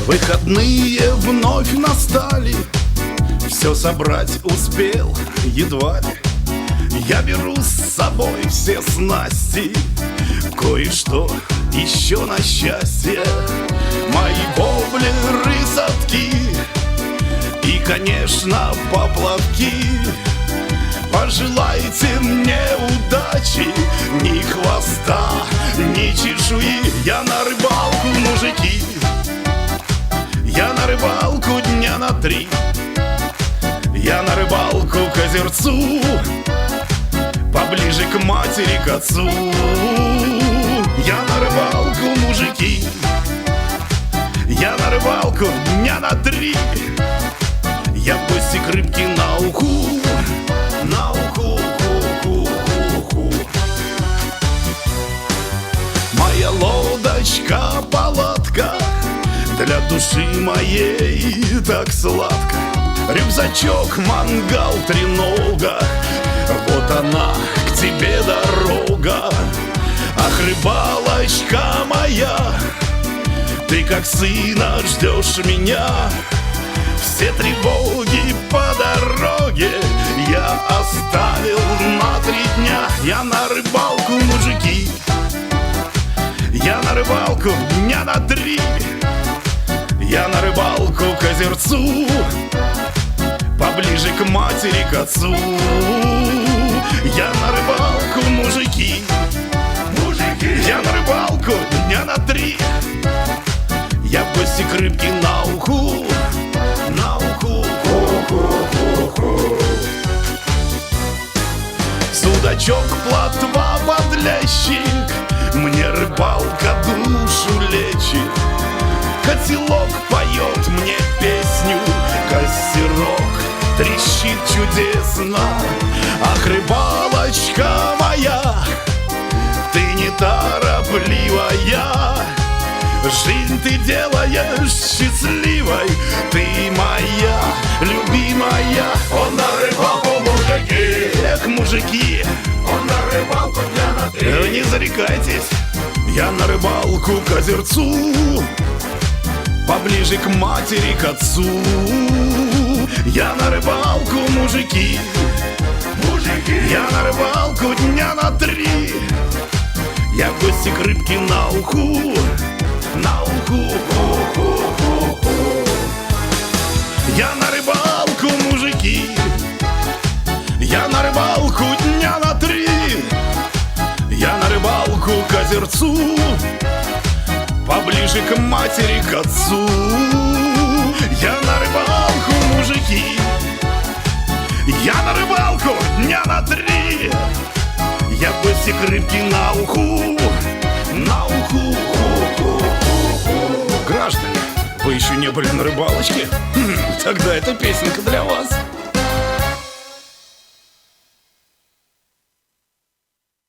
Выходные вновь настали, все собрать успел едва ли. Я беру с собой все снасти, кое-что еще на счастье. Мои воблеры, садки и, конечно, поплавки. Пожелайте мне удачи, ни хвоста, ни чешуи. Я на рыбалку, мужики, я на рыбалку дня на 3. Я на рыбалку к озерцу, поближе к матери, к отцу. Я на рыбалку, мужики, я на рыбалку дня на 3. Я в гости к рыбке на уху, на уху, уху. Моя лодочка, палатка, для души моей так сладко. Рюкзачок, мангал, тренога, вот она, к тебе дорога. Ах, рыбалочка моя, ты как сына ждешь меня. Все тревоги по дороге я оставил на 3 дня. Я на рыбалку, мужики, я на рыбалку дня на 3. Я на рыбалку к озерцу, поближе к матери, к отцу. Я на рыбалку, мужики, я на рыбалку дня на 3. Я в гости к рыбке на уху, на уху, судачок, плотва, подлещик, мне рыбалка душу лечит. Котелок поет мне песню, костерок трещит чудесно. Ах, рыбалочка моя, ты неторопливая, жизнь ты делаешь счастливой. Ты моя любимая. Он на рыбалку, мужики, эх, мужики, он на рыбалку дня на 3. Не зарекайтесь, я на рыбалку к озерцу, поближе к матери, к отцу. Я на рыбалку, мужики, я на рыбалку дня на 3. Я в гости к рыбке на уху, на уху. Я на рыбалку, мужики, я на рыбалку дня на 3. Я на рыбалку к озерцу, поближе к матери, к отцу. Я на рыбалку, мужики, я на рыбалку дня на 3. Я в гости к рыбке на уху, на уху. Граждане, вы еще не были на рыбалочке? Тогда эта песенка для вас.